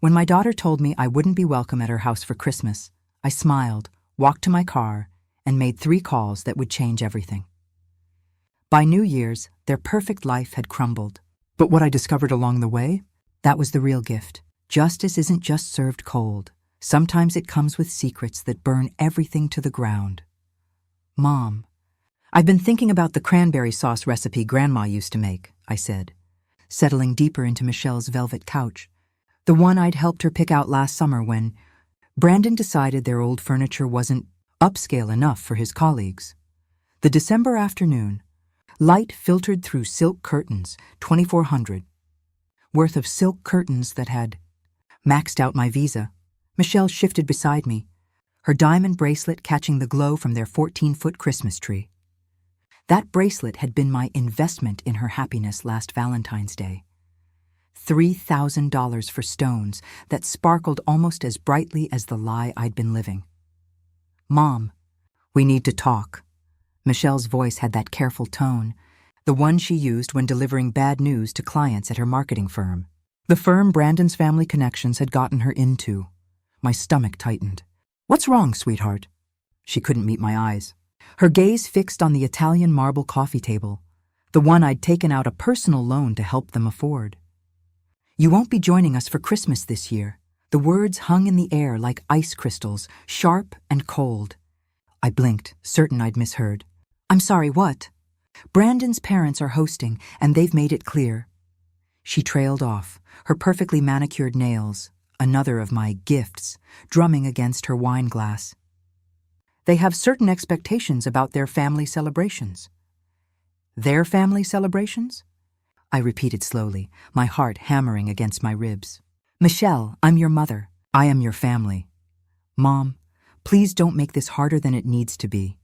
When my daughter told me I wouldn't be welcome at her house for Christmas, I smiled, walked to my car, and made 3 calls that would change everything. By New Year's, their perfect life had crumbled. But what I discovered along the way, that was the real gift. Justice isn't just served cold. Sometimes it comes with secrets that burn everything to the ground. Mom, I've been thinking about the cranberry sauce recipe Grandma used to make, I said, settling deeper into Michelle's velvet couch, the one I'd helped her pick out last summer when Brandon decided their old furniture wasn't upscale enough for his colleagues. The December afternoon, light filtered through silk curtains, 2,400 worth of silk curtains that had maxed out my visa. Michelle shifted beside me, her diamond bracelet catching the glow from their 14-foot Christmas tree. That bracelet had been my investment in her happiness last Valentine's Day. $3,000 for stones that sparkled almost as brightly as the lie I'd been living. Mom, we need to talk. Michelle's voice had that careful tone, the one she used when delivering bad news to clients at her marketing firm. The firm Brandon's family connections had gotten her into. My stomach tightened. What's wrong, sweetheart? She couldn't meet my eyes. Her gaze fixed on the Italian marble coffee table, the one I'd taken out a personal loan to help them afford. You won't be joining us for Christmas this year. The words hung in the air like ice crystals, sharp and cold. I blinked, certain I'd misheard. I'm sorry, what? Brandon's parents are hosting, and they've made it clear. She trailed off, her perfectly manicured nails, another of my gifts, drumming against her wine glass. They have certain expectations about their family celebrations. Their family celebrations? I repeated slowly, my heart hammering against my ribs. Michelle, I'm your mother. I am your family. Mom, please don't make this harder than it needs to be.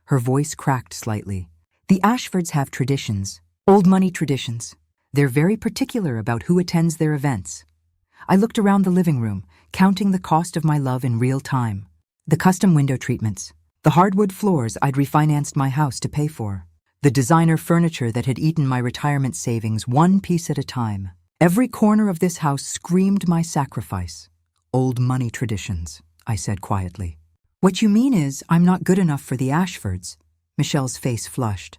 Her voice cracked slightly. The Ashfords have traditions, old money traditions. They're very particular about who attends their events. I looked around the living room, counting the cost of my love in real time. The custom window treatments, the hardwood floors I'd refinanced my house to pay for, the designer furniture that had eaten my retirement savings one piece at a time. Every corner of this house screamed my sacrifice. Old money traditions, I said quietly. What you mean is I'm not good enough for the Ashfords. Michelle's face flushed.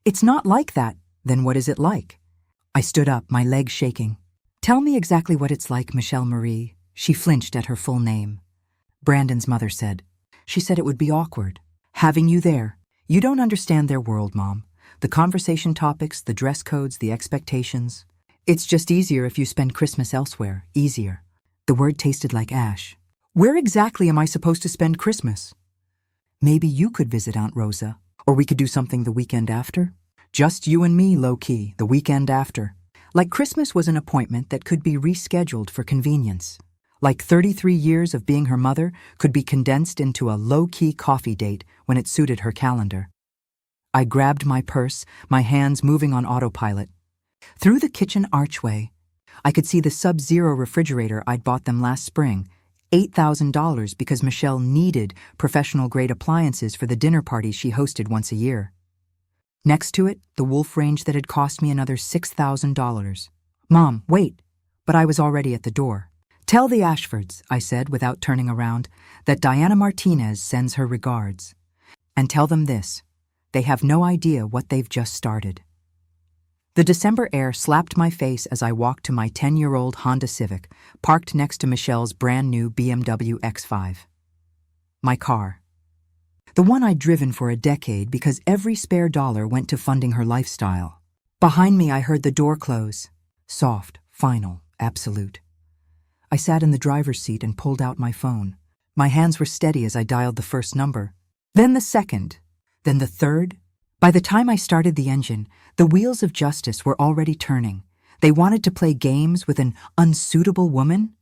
It's not like that. Then what is it like? I stood up, my legs shaking. Tell me exactly what it's like, Michelle Marie. She flinched at her full name. Brandon's mother said. She said it would be awkward. Having you there. You don't understand their world, Mom. The conversation topics, the dress codes, the expectations. It's just easier if you spend Christmas elsewhere. Easier. The word tasted like ash. Where exactly am I supposed to spend Christmas? Maybe you could visit Aunt Rosa, or we could do something the weekend after. Just you and me, low-key, the weekend after. Like Christmas was an appointment that could be rescheduled for convenience. Like 33 years of being her mother could be condensed into a low-key coffee date when it suited her calendar. I grabbed my purse, my hands moving on autopilot. Through the kitchen archway, I could see the Sub-Zero refrigerator I'd bought them last spring, $8,000 because Michelle needed professional-grade appliances for the dinner parties she hosted once a year. Next to it, the wolf range that had cost me another $6,000. Mom, wait, but I was already at the door. Tell the Ashfords, I said without turning around, that Diana Martinez sends her regards. And tell them this, they have no idea what they've just started. The December air slapped my face as I walked to my 10-year-old Honda Civic, parked next to Michelle's brand-new BMW X5. My car. The one I'd driven for a decade because every spare dollar went to funding her lifestyle. Behind me, I heard the door close. Soft, final, absolute. I sat in the driver's seat and pulled out my phone. My hands were steady as I dialed the first number. Then the second. Then the third. By the time I started the engine, the wheels of justice were already turning. They wanted to play games with an unsuitable woman.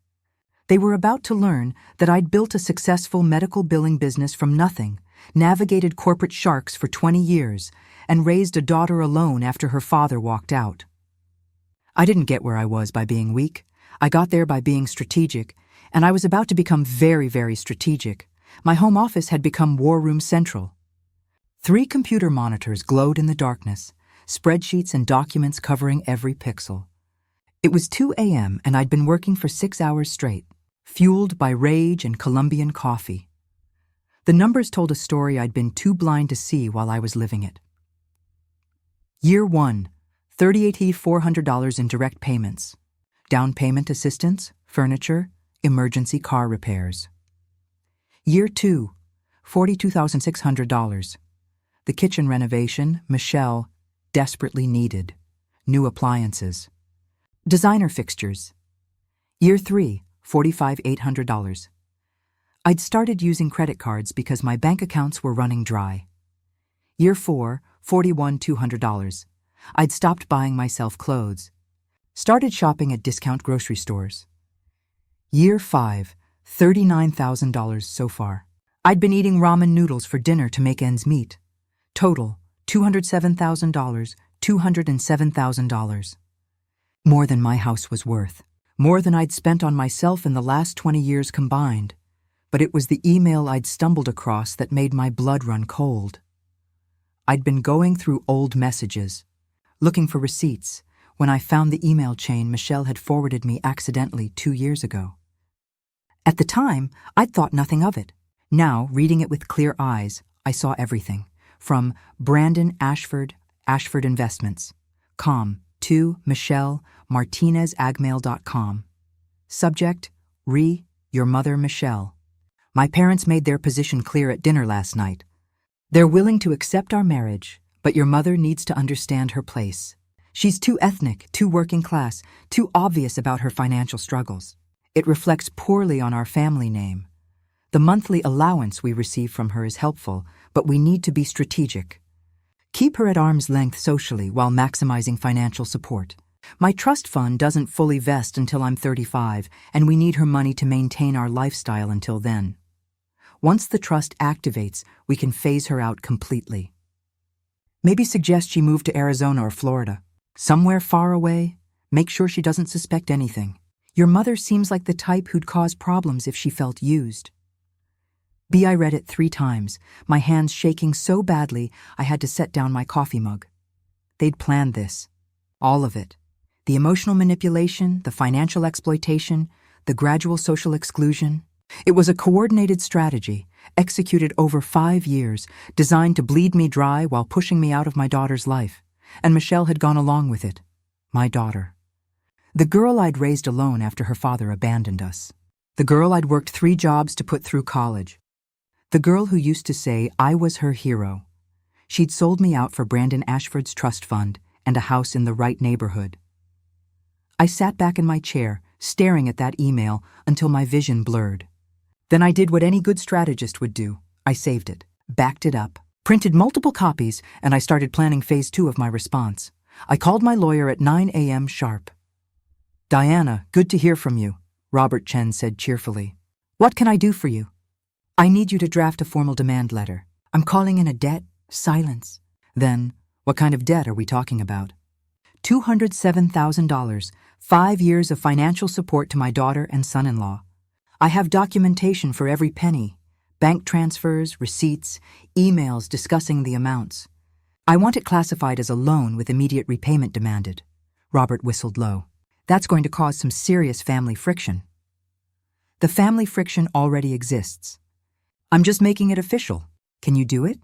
They were about to learn that I'd built a successful medical billing business from nothing, navigated corporate sharks for 20 years, and raised a daughter alone after her father walked out. I didn't get where I was by being weak. I got there by being strategic, and I was about to become very, very strategic. My home office had become War Room Central. 3 computer monitors glowed in the darkness, spreadsheets and documents covering every pixel. It was 2 a.m. and I'd been working for 6 hours straight, fueled by rage and Colombian coffee. The numbers told a story I'd been too blind to see while I was living it. Year 1, $3,400 in direct payments. Down payment assistance, furniture, emergency car repairs. Year 2, $42,600. The kitchen renovation, Michelle, desperately needed. New appliances. Designer fixtures. Year 3, $45,800. I'd started using credit cards because my bank accounts were running dry. Year 4, $41,200. I'd stopped buying myself clothes. Started shopping at discount grocery stores. Year 5, $39,000 so far. I'd been eating ramen noodles for dinner to make ends meet. Total, $207,000, $207,000. More than my house was worth. More than I'd spent on myself in the last 20 years combined. But it was the email I'd stumbled across that made my blood run cold. I'd been going through old messages, looking for receipts, when I found the email chain Michelle had forwarded me accidentally 2 years ago. At the time, I'd thought nothing of it. Now, reading it with clear eyes, I saw everything. From Brandon Ashford, Ashford Investments, to Michelle Martinez agmail.com. Subject, your mother Michelle. My parents made their position clear at dinner last night. They're willing to accept our marriage, but your mother needs to understand her place. She's too ethnic, too working class, too obvious about her financial struggles. It reflects poorly on our family name. The monthly allowance we receive from her is helpful, but we need to be strategic. Keep her at arm's length socially while maximizing financial support. My trust fund doesn't fully vest until I'm 35, and we need her money to maintain our lifestyle until then. Once the trust activates, we can phase her out completely. Maybe suggest she move to Arizona or Florida. Somewhere far away. Make sure she doesn't suspect anything. Your mother seems like the type who'd cause problems if she felt used. I read it 3 times, my hands shaking so badly I had to set down my coffee mug. They'd planned this. All of it. The emotional manipulation, the financial exploitation, the gradual social exclusion. It was a coordinated strategy, executed over 5 years, designed to bleed me dry while pushing me out of my daughter's life. And Michelle had gone along with it. My daughter. The girl I'd raised alone after her father abandoned us. The girl I'd worked 3 jobs to put through college. The girl who used to say I was her hero. She'd sold me out for Brandon Ashford's trust fund and a house in the right neighborhood. I sat back in my chair, staring at that email until my vision blurred. Then I did what any good strategist would do. I saved it, backed it up, printed multiple copies, and I started planning phase 2 of my response. I called my lawyer at 9 a.m. sharp. "Diana, good to hear from you," Robert Chen said cheerfully. "What can I do for you?" "I need you to draft a formal demand letter. I'm calling in a debt." Silence. Then, "What kind of debt are we talking about?" $207,000, 5 years of financial support to my daughter and son-in-law. I have documentation for every penny, bank transfers, receipts, emails discussing the amounts. I want it classified as a loan with immediate repayment demanded. Robert whistled low. That's going to cause some serious family friction. The family friction already exists. I'm just making it official. Can you do it?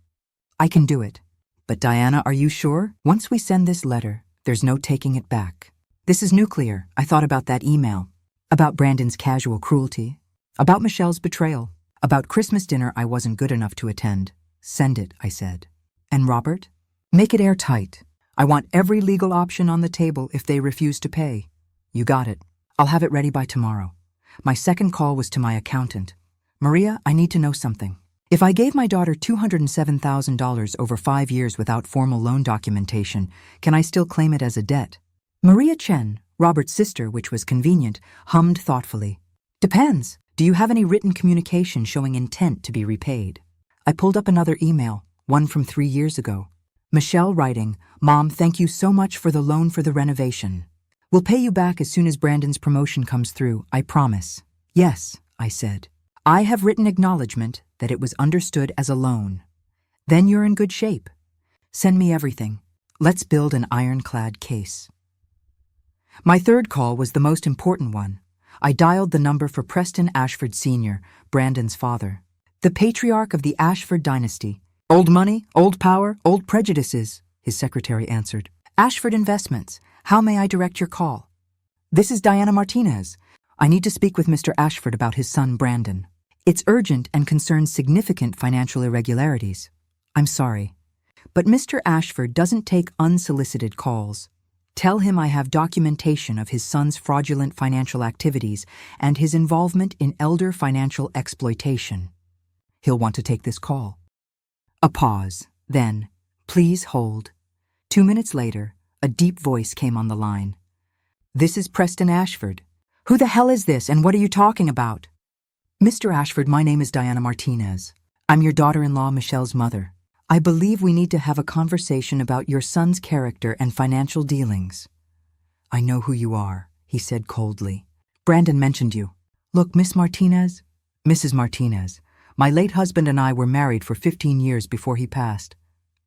I can do it. But Diana, are you sure? Once we send this letter, there's no taking it back. This is nuclear. I thought about that email. About Brandon's casual cruelty. About Michelle's betrayal. About Christmas dinner I wasn't good enough to attend. Send it, I said. And Robert? Make it airtight. I want every legal option on the table if they refuse to pay. You got it. I'll have it ready by tomorrow. My second call was to my accountant. Maria, I need to know something. If I gave my daughter $207,000 over 5 years without formal loan documentation, can I still claim it as a debt? Maria Chen, Robert's sister, which was convenient, hummed thoughtfully. Depends. Do you have any written communication showing intent to be repaid? I pulled up another email, one from 3 years ago. Michelle writing, Mom, thank you so much for the loan for the renovation. We'll pay you back as soon as Brandon's promotion comes through, I promise. Yes, I said. I have written acknowledgement that it was understood as a loan. Then you're in good shape. Send me everything. Let's build an ironclad case. My third call was the most important one. I dialed the number for Preston Ashford Sr., Brandon's father, the patriarch of the Ashford dynasty. Old money, old power, old prejudices, his secretary answered. Ashford Investments, how may I direct your call? This is Diana Martinez. I need to speak with Mr. Ashford about his son Brandon. It's urgent and concerns significant financial irregularities. I'm sorry, but Mr. Ashford doesn't take unsolicited calls. Tell him I have documentation of his son's fraudulent financial activities and his involvement in elder financial exploitation. He'll want to take this call. A pause. Then, please hold. 2 minutes later, a deep voice came on the line. This is Preston Ashford. Who the hell is this and what are you talking about? Mr. Ashford, my name is Diana Martinez. I'm your daughter-in-law, Michelle's mother. I believe we need to have a conversation about your son's character and financial dealings. I know who you are, he said coldly. Brandon mentioned you. Look, Miss Martinez, Mrs. Martinez, my late husband and I were married for 15 years before he passed.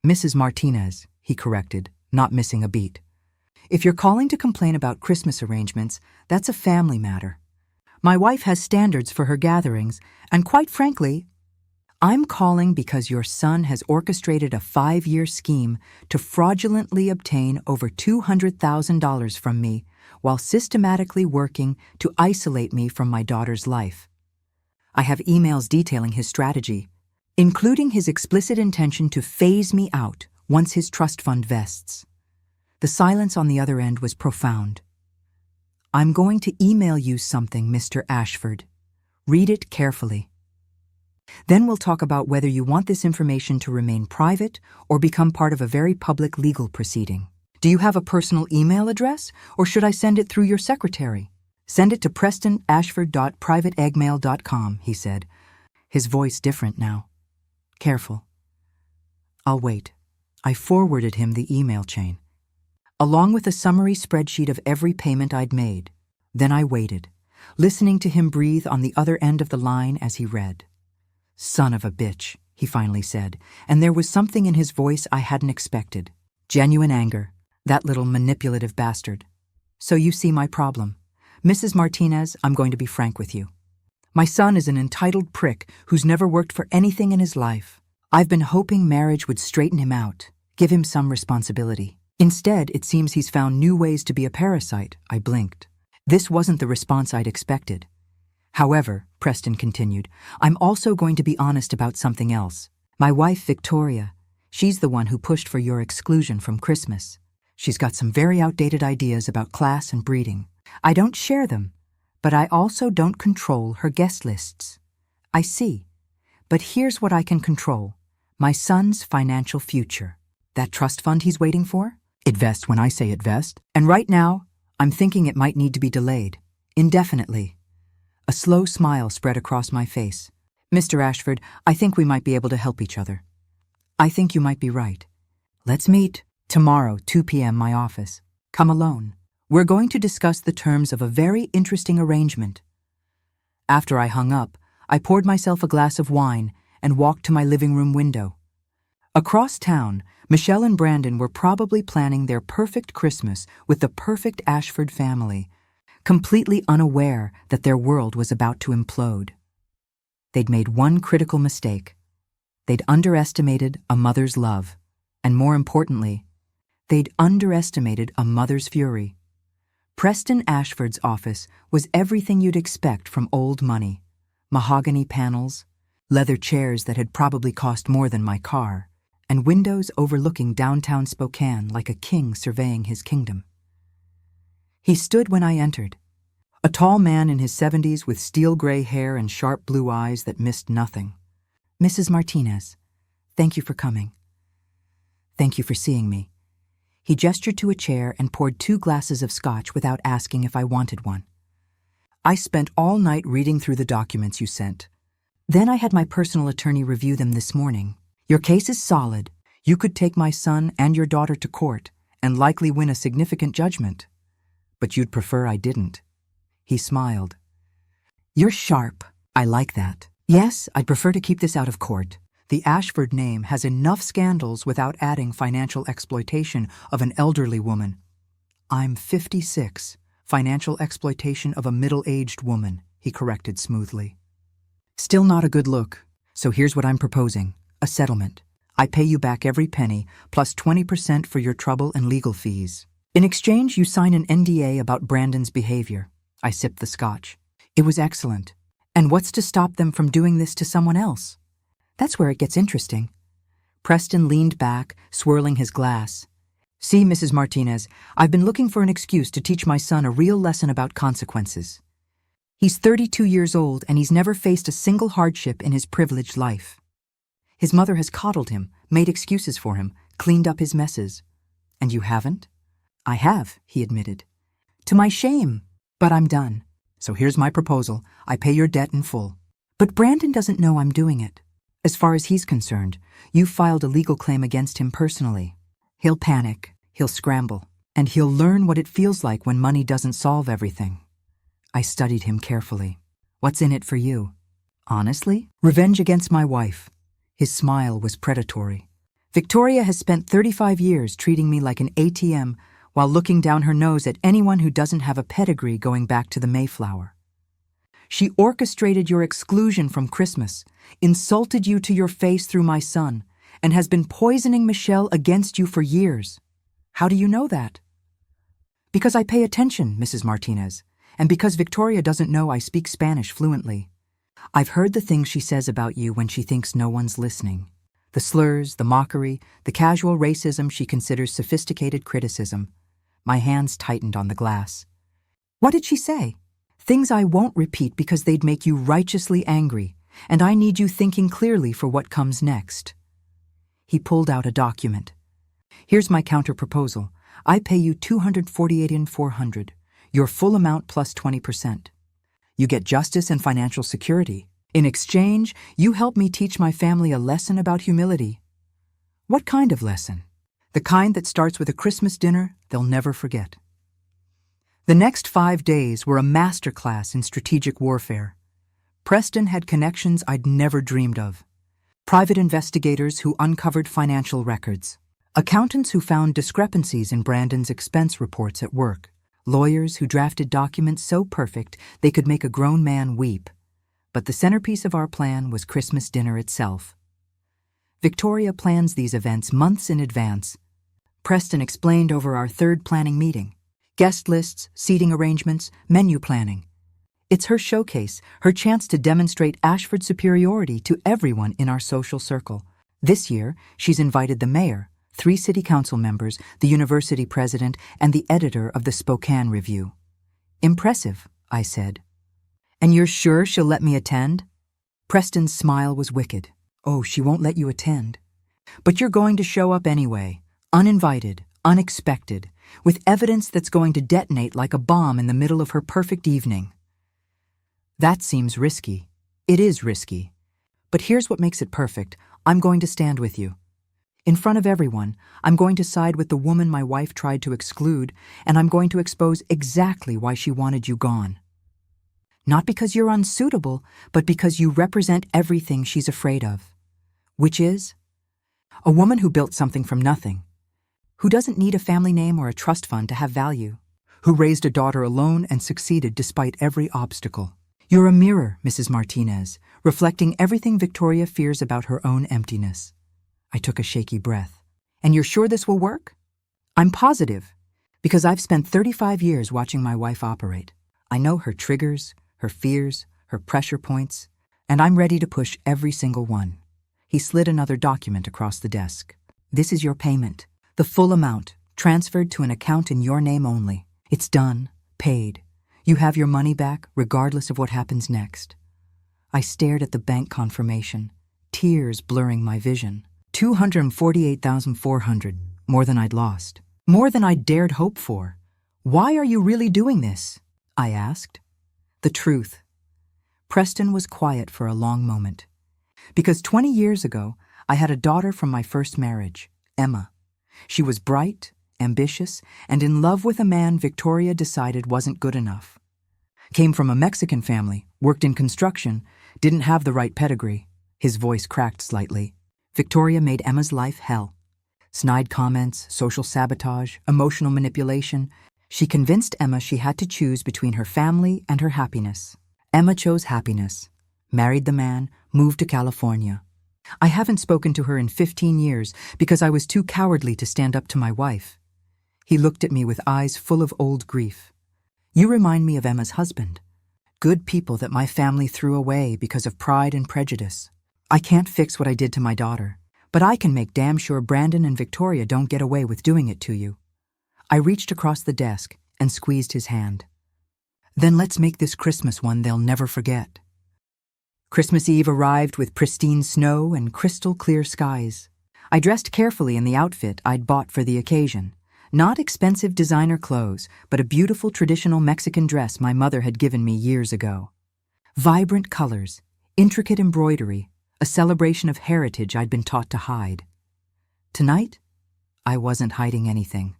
Mrs. Martinez, he corrected, not missing a beat. If you're calling to complain about Christmas arrangements, that's a family matter. My wife has standards for her gatherings, and quite frankly, I'm calling because your son has orchestrated a 5-year scheme to fraudulently obtain over $200,000 from me while systematically working to isolate me from my daughter's life. I have emails detailing his strategy, including his explicit intention to phase me out once his trust fund vests. The silence on the other end was profound. I'm going to email you something, Mr. Ashford. Read it carefully. Then we'll talk about whether you want this information to remain private or become part of a very public legal proceeding. Do you have a personal email address, or should I send it through your secretary? Send it to prestonashford.privateeggmail.com, he said, his voice different now. Careful. I'll wait. I forwarded him the email chain, along with a summary spreadsheet of every payment I'd made. Then I waited, listening to him breathe on the other end of the line as he read. Son of a bitch, he finally said, and there was something in his voice I hadn't expected. Genuine anger. That little manipulative bastard. So you see my problem. Mrs. Martinez, I'm going to be frank with you. My son is an entitled prick who's never worked for anything in his life. I've been hoping marriage would straighten him out, give him some responsibility. Instead, it seems he's found new ways to be a parasite. I blinked. This wasn't the response I'd expected. However, Preston continued, I'm also going to be honest about something else. My wife, Victoria, she's the one who pushed for your exclusion from Christmas. She's got some very outdated ideas about class and breeding. I don't share them, but I also don't control her guest lists. I see. But here's what I can control. My son's financial future. That trust fund he's waiting for? It vests when I say it vests. And right now, I'm thinking it might need to be delayed. Indefinitely. A slow smile spread across my face. Mr. Ashford, I think we might be able to help each other. I think you might be right. Let's meet. Tomorrow, 2 p.m. my office. Come alone. We're going to discuss the terms of a very interesting arrangement. After I hung up, I poured myself a glass of wine and walked to my living room window. Across town, Michelle and Brandon were probably planning their perfect Christmas with the perfect Ashford family, completely unaware that their world was about to implode. They'd made one critical mistake. They'd underestimated a mother's love, and more importantly, they'd underestimated a mother's fury. Preston Ashford's office was everything you'd expect from old money. Mahogany panels, leather chairs that had probably cost more than my car, and windows overlooking downtown Spokane like a king surveying his kingdom. He stood when I entered, a tall man in his 70s with steel-gray hair and sharp blue eyes that missed nothing. Mrs. Martinez, thank you for coming. Thank you for seeing me. He gestured to a chair and poured 2 glasses of scotch without asking if I wanted one. I spent all night reading through the documents you sent. Then I had my personal attorney review them this morning. Your case is solid. You could take my son and your daughter to court and likely win a significant judgment. But you'd prefer I didn't. He smiled. You're sharp. I like that. Yes, I'd prefer to keep this out of court. The Ashford name has enough scandals without adding financial exploitation of an elderly woman. I'm 56. Financial exploitation of a middle-aged woman, he corrected smoothly. Still not a good look, so here's what I'm proposing. A settlement. I pay you back every penny, plus 20% for your trouble and legal fees. In exchange, you sign an NDA about Brandon's behavior. I sipped the scotch. It was excellent. And what's to stop them from doing this to someone else? That's where it gets interesting. Preston leaned back, swirling his glass. See, Mrs. Martinez, I've been looking for an excuse to teach my son a real lesson about consequences. He's 32 years old and he's never faced a single hardship in his privileged life. His mother has coddled him, made excuses for him, cleaned up his messes. And you haven't? I have, he admitted. To my shame, but I'm done. So here's my proposal. I pay your debt in full. But Brandon doesn't know I'm doing it. As far as he's concerned, you filed a legal claim against him personally. He'll panic, he'll scramble, and he'll learn what it feels like when money doesn't solve everything. I studied him carefully. What's in it for you? Honestly? Revenge against my wife. His smile was predatory. Victoria has spent 35 years treating me like an ATM while looking down her nose at anyone who doesn't have a pedigree going back to the Mayflower. She orchestrated your exclusion from Christmas, insulted you to your face through my son, and has been poisoning Michelle against you for years. How do you know that? Because I pay attention, Mrs. Martinez, and because Victoria doesn't know I speak Spanish fluently. I've heard the things she says about you when she thinks no one's listening. The slurs, the mockery, the casual racism she considers sophisticated criticism. My hands tightened on the glass. What did she say? Things I won't repeat because they'd make you righteously angry, and I need you thinking clearly for what comes next. He pulled out a document. Here's my counter-proposal. I pay you $248,400, your full amount plus 20%. You get justice and financial security. In exchange, you help me teach my family a lesson about humility. What kind of lesson? The kind that starts with a Christmas dinner they'll never forget. The next 5 days were a masterclass in strategic warfare. Preston had connections I'd never dreamed of. Private investigators who uncovered financial records. Accountants who found discrepancies in Brandon's expense reports at work. Lawyers who drafted documents so perfect they could make a grown man weep. But the centerpiece of our plan was Christmas dinner itself. Victoria plans these events months in advance. Preston explained over our third planning meeting. Guest lists, seating arrangements, menu planning. It's her showcase, her chance to demonstrate Ashford's superiority to everyone in our social circle. This year, she's invited the mayor, 3 city council members, the university president, and the editor of the Spokane Review. Impressive, I said. And you're sure she'll let me attend? Preston's smile was wicked. Oh, she won't let you attend. But you're going to show up anyway, uninvited, unexpected, with evidence that's going to detonate like a bomb in the middle of her perfect evening. That seems risky. It is risky. But here's what makes it perfect. I'm going to stand with you. In front of everyone, I'm going to side with the woman my wife tried to exclude, and I'm going to expose exactly why she wanted you gone. Not because you're unsuitable, but because you represent everything she's afraid of. Which is? A woman who built something from nothing. Who doesn't need a family name or a trust fund to have value. Who raised a daughter alone and succeeded despite every obstacle. You're a mirror, Mrs. Martinez, reflecting everything Victoria fears about her own emptiness. I took a shaky breath. And you're sure this will work? I'm positive, because I've spent 35 years watching my wife operate. I know her triggers, her fears, her pressure points, and I'm ready to push every single one. He slid another document across the desk. This is your payment, the full amount, transferred to an account in your name only. It's done, paid. You have your money back, regardless of what happens next. I stared at the bank confirmation, tears blurring my vision. $248,400, more than I'd lost. More than I'd dared hope for. Why are you really doing this? I asked. The truth. Preston was quiet for a long moment. Because 20 years ago, I had a daughter from my first marriage, Emma. She was bright, ambitious, and in love with a man Victoria decided wasn't good enough. Came from a Mexican family, worked in construction, didn't have the right pedigree. His voice cracked slightly. Victoria made Emma's life hell. Snide comments, social sabotage, emotional manipulation. She convinced Emma she had to choose between her family and her happiness. Emma chose happiness, married the man, moved to California. I haven't spoken to her in 15 years because I was too cowardly to stand up to my wife. He looked at me with eyes full of old grief. You remind me of Emma's husband. Good people that my family threw away because of pride and prejudice. I can't fix what I did to my daughter, but I can make damn sure Brandon and Victoria don't get away with doing it to you. I reached across the desk and squeezed his hand. Then let's make this Christmas one they'll never forget. Christmas Eve arrived with pristine snow and crystal clear skies. I dressed carefully in the outfit I'd bought for the occasion. Not expensive designer clothes, but a beautiful traditional Mexican dress my mother had given me years ago. Vibrant colors, intricate embroidery, a celebration of heritage I'd been taught to hide. Tonight, I wasn't hiding anything.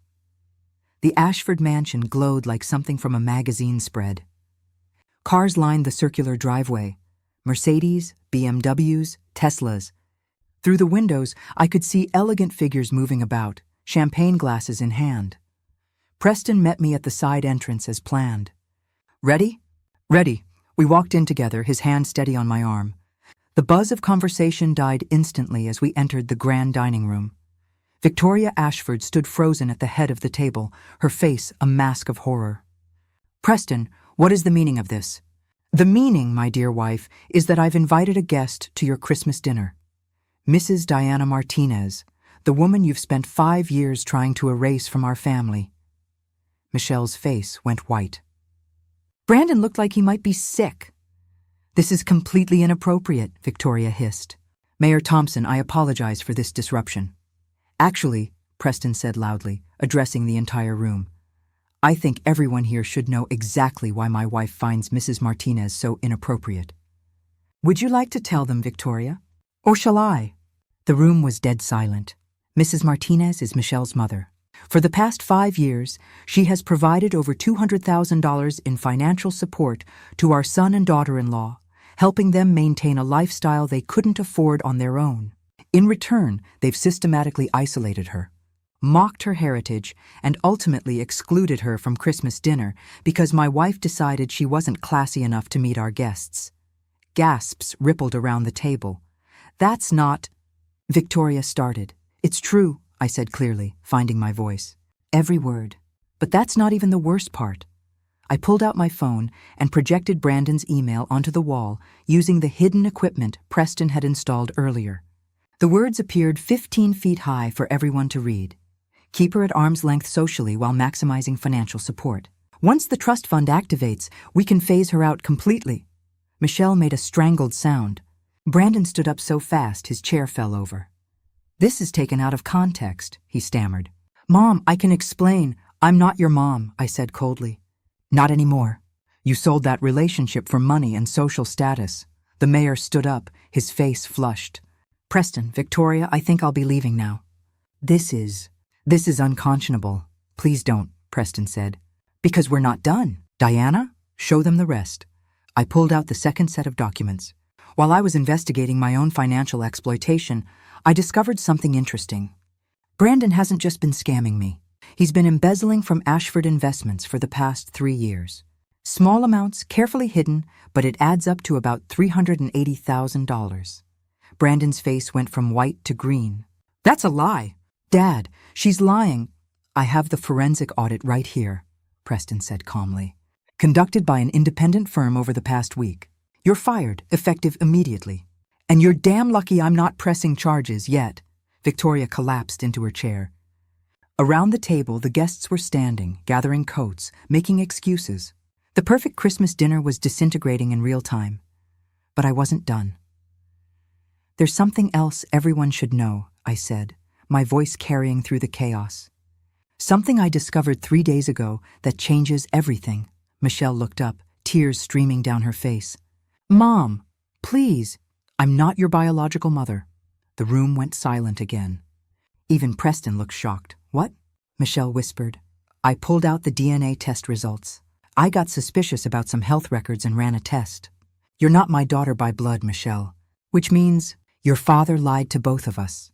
The Ashford mansion glowed like something from a magazine spread. Cars lined the circular driveway. Mercedes, BMWs, Teslas. Through the windows, I could see elegant figures moving about, champagne glasses in hand. Preston met me at the side entrance as planned. Ready? Ready. We walked in together, his hand steady on my arm. The buzz of conversation died instantly as we entered the grand dining room. Victoria Ashford stood frozen at the head of the table, her face a mask of horror. Preston, what is the meaning of this? The meaning, my dear wife, is that I've invited a guest to your Christmas dinner. Mrs. Diana Martinez, the woman you've spent 5 years trying to erase from our family. Michelle's face went white. Brandon looked like he might be sick. This is completely inappropriate, Victoria hissed. Mayor Thompson, I apologize for this disruption. Actually, Preston said loudly, addressing the entire room, I think everyone here should know exactly why my wife finds Mrs. Martinez so inappropriate. Would you like to tell them, Victoria? Or shall I? The room was dead silent. Mrs. Martinez is Michelle's mother. For the past 5 years, she has provided over $200,000 in financial support to our son and daughter-in-law, helping them maintain a lifestyle they couldn't afford on their own. In return, they've systematically isolated her, mocked her heritage, and ultimately excluded her from Christmas dinner because my wife decided she wasn't classy enough to meet our guests. Gasps rippled around the table. That's not... Victoria started. It's true, I said clearly, finding my voice. Every word. But that's not even the worst part. I pulled out my phone and projected Brandon's email onto the wall using the hidden equipment Preston had installed earlier. The words appeared 15 feet high for everyone to read. Keep her at arm's length socially while maximizing financial support. Once the trust fund activates, we can phase her out completely. Michelle made a strangled sound. Brandon stood up so fast his chair fell over. This is taken out of context, he stammered. Mom, I can explain. I'm not your mom, I said coldly. Not anymore. You sold that relationship for money and social status. The mayor stood up, his face flushed. Preston, Victoria, I think I'll be leaving now. This is unconscionable. Please don't, Preston said. Because we're not done. Diana, show them the rest. I pulled out the second set of documents. While I was investigating my own financial exploitation, I discovered something interesting. Brandon hasn't just been scamming me. He's been embezzling from Ashford Investments for the past 3 years. Small amounts, carefully hidden, but it adds up to about $380,000. Brandon's face went from white to green. That's a lie. Dad, she's lying. I have the forensic audit right here, Preston said calmly. Conducted by an independent firm over the past week. You're fired, effective immediately. And you're damn lucky I'm not pressing charges yet. Victoria collapsed into her chair. Around the table, the guests were standing, gathering coats, making excuses. The perfect Christmas dinner was disintegrating in real time. But I wasn't done. There's something else everyone should know, I said, my voice carrying through the chaos. Something I discovered 3 days ago that changes everything. Michelle looked up, tears streaming down her face. Mom, please. I'm not your biological mother. The room went silent again. Even Preston looked shocked. What? Michelle whispered. I pulled out the DNA test results. I got suspicious about some health records and ran a test. You're not my daughter by blood, Michelle. Which means your father lied to both of us.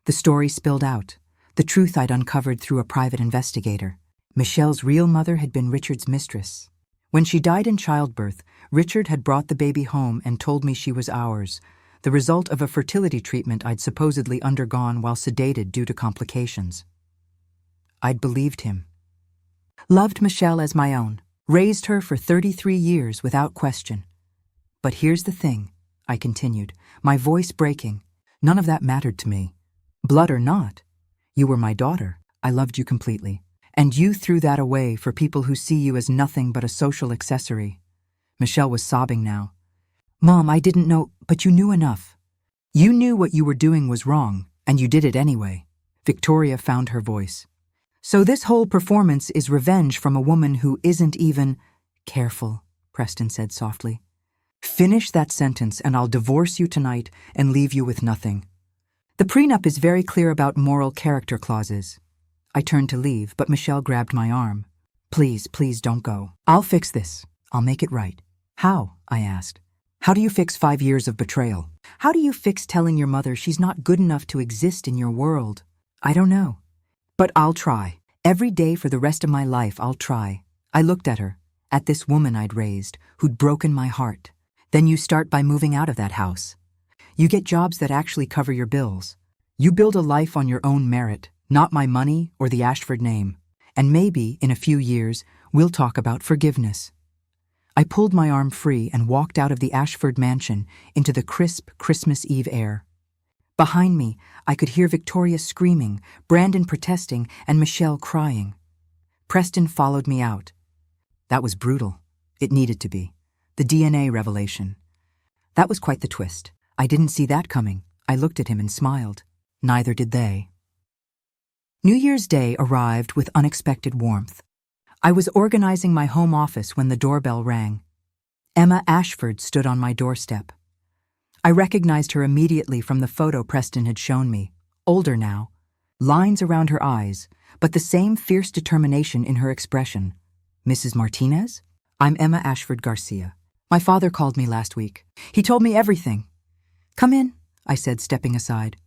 The story spilled out, the truth I'd uncovered through a private investigator. Michelle's real mother had been Richard's mistress. When she died in childbirth, Richard had brought the baby home and told me she was ours, the result of a fertility treatment I'd supposedly undergone while sedated due to complications. I'd believed him. Loved Michelle as my own, raised her for 33 years without question. But here's the thing, I continued, my voice breaking. None of that mattered to me. Blood or not, you were my daughter. I loved you completely. And you threw that away for people who see you as nothing but a social accessory. Michelle was sobbing now. Mom, I didn't know, but you knew enough. You knew what you were doing was wrong, and you did it anyway. Victoria found her voice. So this whole performance is revenge from a woman who isn't even— Careful, Preston said softly. Finish that sentence and I'll divorce you tonight and leave you with nothing. The prenup is very clear about moral character clauses. I turned to leave, but Michelle grabbed my arm. Please, please don't go. I'll fix this. I'll make it right. How? I asked. How do you fix 5 years of betrayal? How do you fix telling your mother she's not good enough to exist in your world? I don't know. But I'll try. Every day for the rest of my life, I'll try. I looked at her, at this woman I'd raised, who'd broken my heart. Then you start by moving out of that house. You get jobs that actually cover your bills. You build a life on your own merit, not my money or the Ashford name. And maybe, in a few years, we'll talk about forgiveness. I pulled my arm free and walked out of the Ashford mansion into the crisp Christmas Eve air. Behind me, I could hear Victoria screaming, Brandon protesting, and Michelle crying. Preston followed me out. That was brutal. It needed to be. The DNA revelation. That was quite the twist. I didn't see that coming. I looked at him and smiled. Neither did they. New Year's Day arrived with unexpected warmth. I was organizing my home office when the doorbell rang. Emma Ashford stood on my doorstep. I recognized her immediately from the photo Preston had shown me. Older now, lines around her eyes, but the same fierce determination in her expression. Mrs. Martinez? I'm Emma Ashford Garcia. My father called me last week. He told me everything. Come in, I said, stepping aside.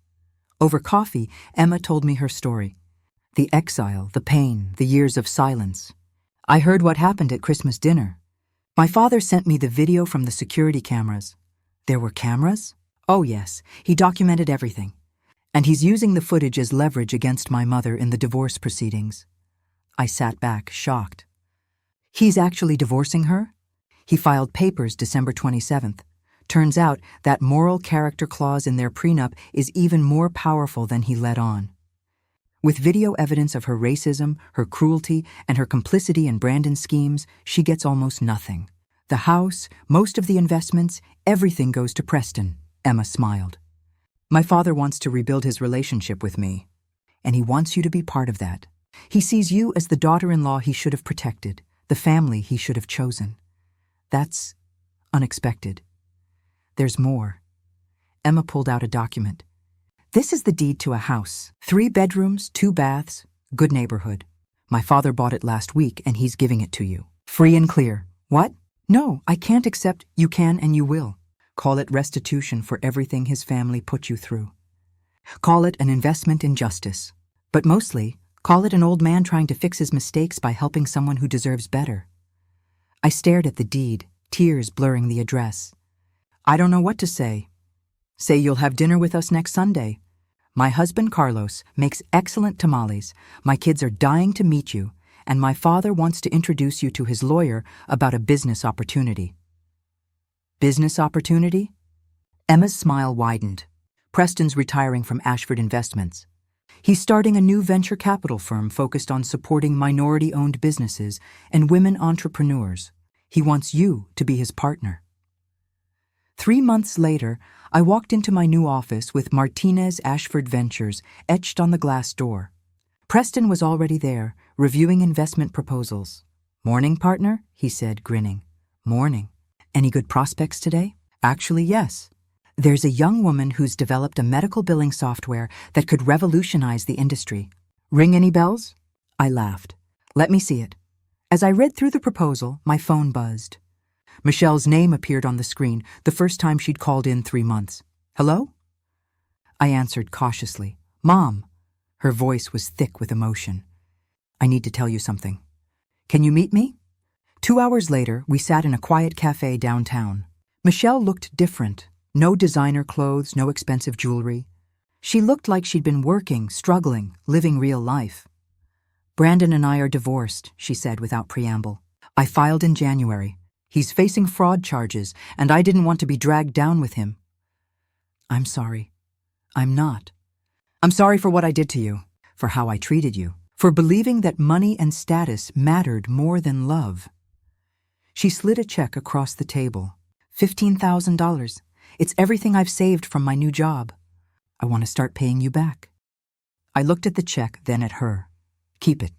Over coffee, Emma told me her story. The exile, the pain, the years of silence. I heard what happened at Christmas dinner. My father sent me the video from the security cameras. There were cameras? Oh yes, he documented everything. And he's using the footage as leverage against my mother in the divorce proceedings. I sat back, shocked. He's actually divorcing her? He filed papers December 27th. Turns out that moral character clause in their prenup is even more powerful than he let on. With video evidence of her racism, her cruelty, and her complicity in Brandon's schemes, she gets almost nothing. The house, most of the investments, everything goes to Preston, Emma smiled. My father wants to rebuild his relationship with me, and he wants you to be part of that. He sees you as the daughter-in-law he should have protected, the family he should have chosen. That's unexpected. There's more. Emma pulled out a document. This is the deed to a house. 3 bedrooms, 2 baths, good neighborhood. My father bought it last week and he's giving it to you. Free and clear. What? No, I can't accept. You can and you will. Call it restitution for everything his family put you through. Call it an investment in justice. But mostly, call it an old man trying to fix his mistakes by helping someone who deserves better. I stared at the deed, tears blurring the address. I don't know what to say. Say you'll have dinner with us next Sunday. My husband, Carlos, makes excellent tamales. My kids are dying to meet you, and my father wants to introduce you to his lawyer about a business opportunity. Business opportunity? Emma's smile widened. Preston's retiring from Ashford Investments. He's starting a new venture capital firm focused on supporting minority-owned businesses and women entrepreneurs. He wants you to be his partner. 3 months later, I walked into my new office with Martinez Ashford Ventures etched on the glass door. Preston was already there, reviewing investment proposals. Morning, partner, he said, grinning. Morning. Any good prospects today? Actually, yes. There's a young woman who's developed a medical billing software that could revolutionize the industry. Ring any bells? I laughed. Let me see it. As I read through the proposal, my phone buzzed. Michelle's name appeared on the screen, the first time she'd called in 3 months. Hello? I answered cautiously. Mom. Her voice was thick with emotion. I need to tell you something. Can you meet me? 2 hours later, we sat in a quiet cafe downtown. Michelle looked different. No designer clothes, no expensive jewelry. She looked like she'd been working, struggling, living real life. Brandon and I are divorced, she said without preamble. I filed in January. He's facing fraud charges, and I didn't want to be dragged down with him. I'm sorry. I'm not. I'm sorry for what I did to you, for how I treated you, for believing that money and status mattered more than love. She slid a check across the table. $15,000. It's everything I've saved from my new job. I want to start paying you back. I looked at the check, then at her. Keep it.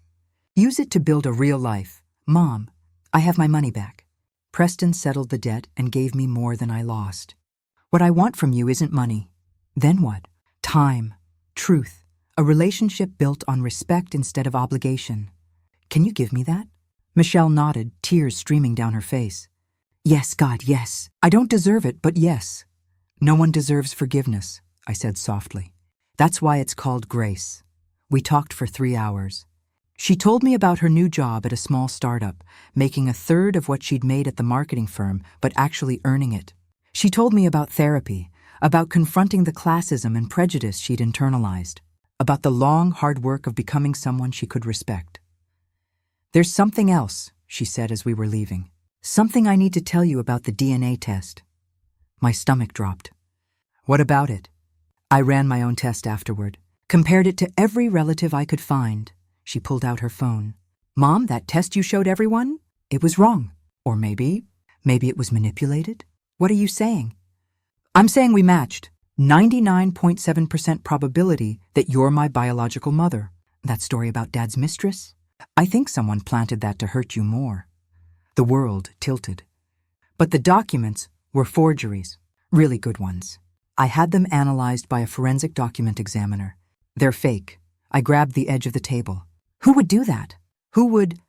Use it to build a real life. Mom, I have my money back. Preston settled the debt and gave me more than I lost. What I want from you isn't money. Then what? Time, truth, a relationship built on respect instead of obligation. Can you give me that? Michelle nodded, tears streaming down her face. Yes, God, yes. I don't deserve it, but yes. No one deserves forgiveness, I said softly. That's why it's called grace. We talked for 3 hours. She told me about her new job at a small startup, making a third of what she'd made at the marketing firm, but actually earning it. She told me about therapy, about confronting the classism and prejudice she'd internalized, about the long, hard work of becoming someone she could respect. There's something else, she said as we were leaving. Something I need to tell you about the DNA test. My stomach dropped. What about it? I ran my own test afterward, compared it to every relative I could find. She pulled out her phone. Mom, that test you showed everyone? It was wrong. Or maybe it was manipulated? What are you saying? I'm saying we matched. 99.7% probability that you're my biological mother. That story about Dad's mistress? I think someone planted that to hurt you more. The world tilted. But the documents were forgeries, really good ones. I had them analyzed by a forensic document examiner. They're fake. I grabbed the edge of the table. Who would do that? Who would?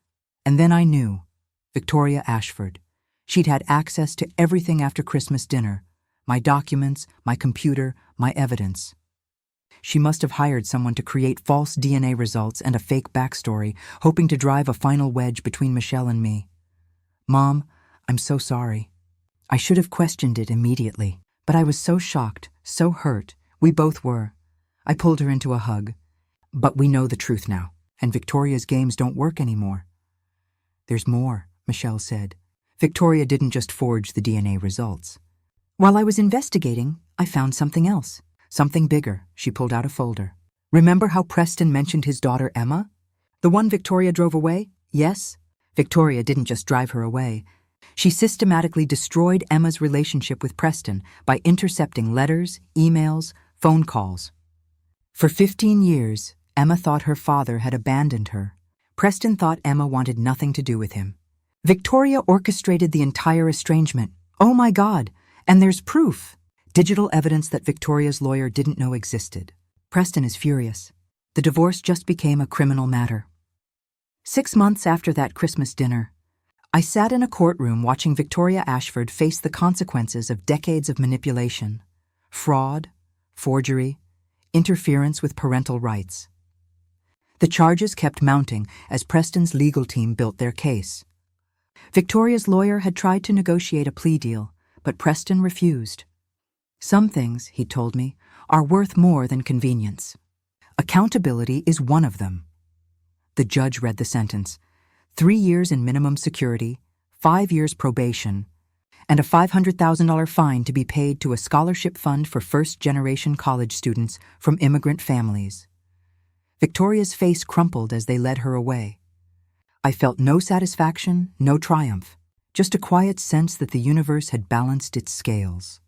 And then I knew. Victoria Ashford. She'd had access to everything after Christmas dinner. My documents, my computer, my evidence. She must have hired someone to create false DNA results and a fake backstory, hoping to drive a final wedge between Michelle and me. Mom, I'm so sorry. I should have questioned it immediately, but I was so shocked, so hurt. We both were. I pulled her into a hug. But we know the truth now, and Victoria's games don't work anymore. There's more, Michelle said. Victoria didn't just forge the DNA results. While I was investigating, I found something else. Something bigger. She pulled out a folder. Remember how Preston mentioned his daughter Emma? The one Victoria drove away? Yes. Victoria didn't just drive her away. She systematically destroyed Emma's relationship with Preston by intercepting letters, emails, phone calls. For 15 years, Emma thought her father had abandoned her. Preston thought Emma wanted nothing to do with him. Victoria orchestrated the entire estrangement. Oh my God! And there's proof. Digital evidence that Victoria's lawyer didn't know existed. Preston is furious. The divorce just became a criminal matter. 6 months after that Christmas dinner, I sat in a courtroom watching Victoria Ashford face the consequences of decades of manipulation, fraud, forgery, interference with parental rights. The charges kept mounting as Preston's legal team built their case. Victoria's lawyer had tried to negotiate a plea deal, but Preston refused. Some things, he told me, are worth more than convenience. Accountability is one of them. The judge read the sentence: 3 years in minimum security, 5 years probation, and a $500,000 fine to be paid to a scholarship fund for first-generation college students from immigrant families. Victoria's face crumpled as they led her away. I felt no satisfaction, no triumph, just a quiet sense that the universe had balanced its scales.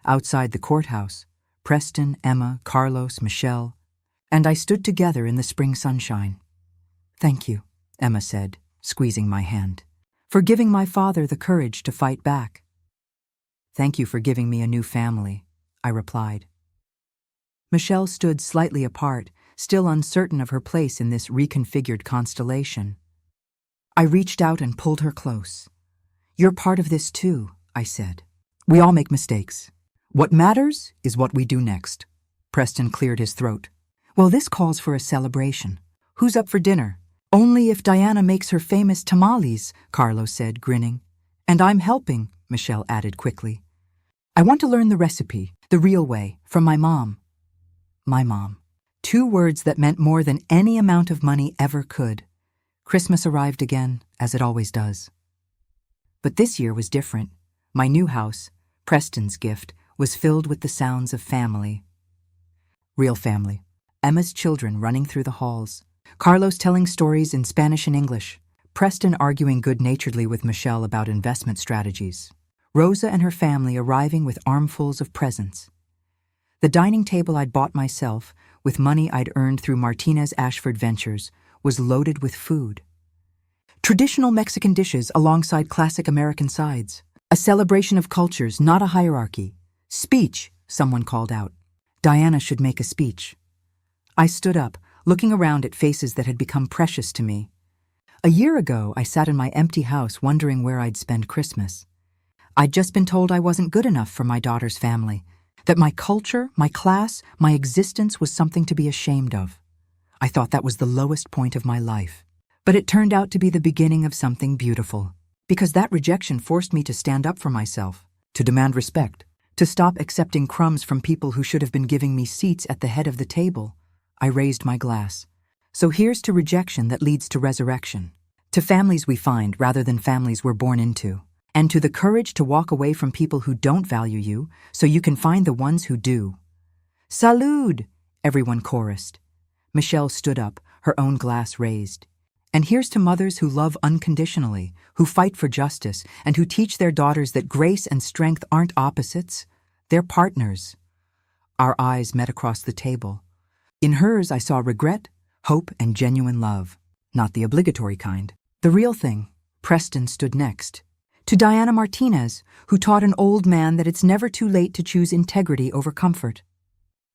Outside the courthouse, Preston, Emma, Carlos, Michelle, and I stood together in the spring sunshine. Thank you, Emma said, squeezing my hand, for giving my father the courage to fight back. Thank you for giving me a new family, I replied. Michelle stood slightly apart, still uncertain of her place in this reconfigured constellation. I reached out and pulled her close. You're part of this too, I said. We all make mistakes. What matters is what we do next. Preston cleared his throat. Well, this calls for a celebration. Who's up for dinner? Only if Diana makes her famous tamales, Carlos said, grinning. And I'm helping, Michelle added quickly. I want to learn the recipe, the real way, from my mom. My mom. 2 words that meant more than any amount of money ever could. Christmas arrived again, as it always does. But this year was different. My new house, Preston's gift, was filled with the sounds of family. Real family. Emma's children running through the halls. Carlos telling stories in Spanish and English. Preston arguing good-naturedly with Michelle about investment strategies. Rosa and her family arriving with armfuls of presents. The dining table I'd bought myself, with money I'd earned through Martinez Ashford Ventures, was loaded with food. Traditional Mexican dishes alongside classic American sides. A celebration of cultures, not a hierarchy. Speech, someone called out. Diana should make a speech. I stood up, looking around at faces that had become precious to me. A year ago, I sat in my empty house wondering where I'd spend Christmas. I'd just been told I wasn't good enough for my daughter's family, that my culture, my class, my existence was something to be ashamed of. I thought that was the lowest point of my life. But it turned out to be the beginning of something beautiful, because that rejection forced me to stand up for myself, to demand respect, to stop accepting crumbs from people who should have been giving me seats at the head of the table. I raised my glass. So here's to rejection that leads to resurrection, to families we find rather than families we're born into, and to the courage to walk away from people who don't value you so you can find the ones who do. Salud! Everyone chorused. Michelle stood up, her own glass raised. And here's to mothers who love unconditionally, who fight for justice, and who teach their daughters that grace and strength aren't opposites, they're partners. Our eyes met across the table. In hers I saw regret, hope, and genuine love. Not the obligatory kind. The real thing. Preston stood next. To Diana Martinez, who taught an old man that it's never too late to choose integrity over comfort.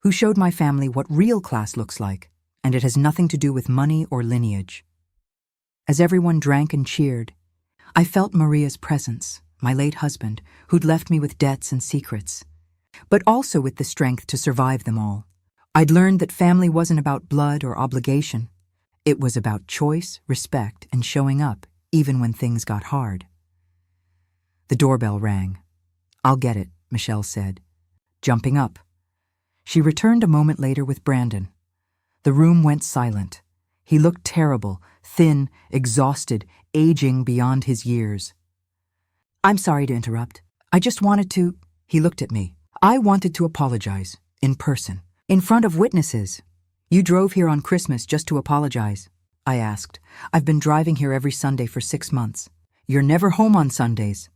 Who showed my family what real class looks like, and it has nothing to do with money or lineage. As everyone drank and cheered, I felt Maria's presence, my late husband, who'd left me with debts and secrets, but also with the strength to survive them all. I'd learned that family wasn't about blood or obligation. It was about choice, respect, and showing up, even when things got hard. The doorbell rang. "I'll get it," Michelle said, jumping up. She returned a moment later with Brandon. The room went silent. He looked terrible, thin, exhausted, aging beyond his years. "I'm sorry to interrupt. I just wanted to—" He looked at me. "I wanted to apologize, in person, in front of witnesses." "You drove here on Christmas just to apologize?" I asked. "I've been driving here every Sunday for 6 months. You're never home on Sundays."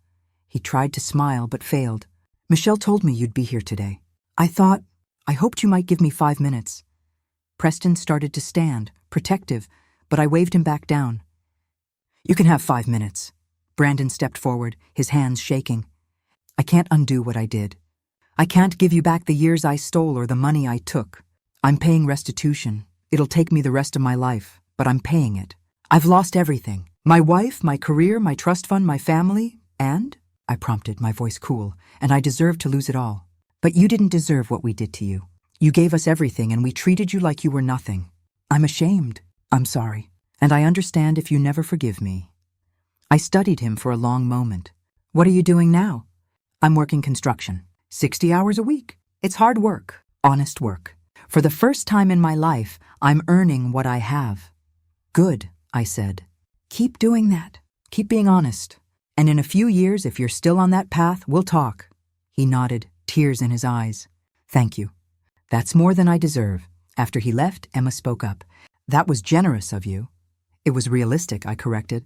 He tried to smile but failed. "Michelle told me you'd be here today. I hoped you might give me 5 minutes." Preston started to stand, protective, but I waved him back down. "You can have 5 minutes." Brandon stepped forward, his hands shaking. "I can't undo what I did. I can't give you back the years I stole or the money I took. I'm paying restitution. It'll take me the rest of my life, but I'm paying it. I've lost everything. My wife, my career, my trust fund, my family, and," I prompted, my voice cool, "and I deserve to lose it all. But you didn't deserve what we did to you. You gave us everything and we treated you like you were nothing. I'm ashamed. I'm sorry. And I understand if you never forgive me." I studied him for a long moment. "What are you doing now?" "I'm working construction. 60 hours a week. It's hard work, honest work. For the first time in my life, I'm earning what I have." "Good," I said. "Keep doing that. Keep being honest. And in a few years, if you're still on that path, we'll talk." He nodded, tears in his eyes. "Thank you. That's more than I deserve." After he left, Emma spoke up. "That was generous of you." "It was realistic," I corrected.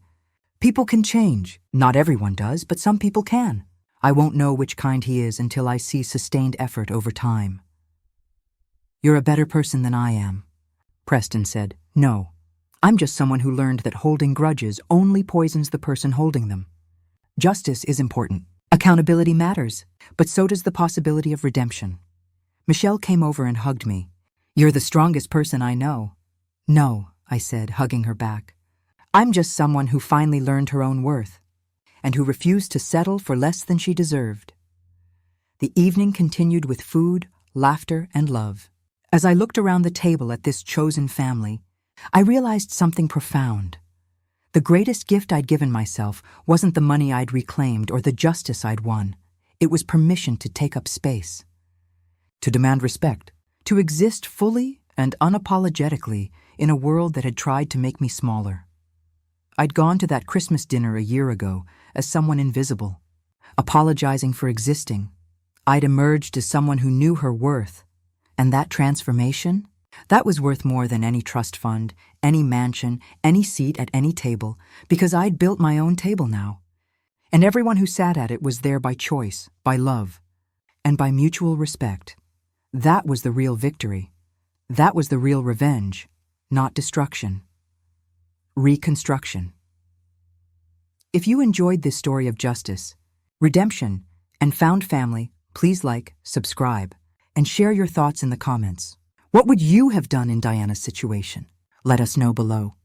"People can change. Not everyone does, but some people can. I won't know which kind he is until I see sustained effort over time." "You're a better person than I am." Preston said. "No. I'm just someone who learned that holding grudges only poisons the person holding them. Justice is important. Accountability matters, but so does the possibility of redemption." Michelle came over and hugged me. "You're the strongest person I know." "No," I said, hugging her back. "I'm just someone who finally learned her own worth, and who refused to settle for less than she deserved." The evening continued with food, laughter, and love. As I looked around the table at this chosen family, I realized something profound. The greatest gift I'd given myself wasn't the money I'd reclaimed or the justice I'd won. It was permission to take up space, to demand respect, to exist fully and unapologetically in a world that had tried to make me smaller. I'd gone to that Christmas dinner a year ago as someone invisible, apologizing for existing. I'd emerged as someone who knew her worth, and that transformation, that was worth more than any trust fund, any mansion, any seat at any table, because I'd built my own table now. And everyone who sat at it was there by choice, by love, and by mutual respect. That was the real victory. That was the real revenge, not destruction. Reconstruction. If you enjoyed this story of justice, redemption, and found family, please like, subscribe, and share your thoughts in the comments. What would you have done in Diana's situation? Let us know below.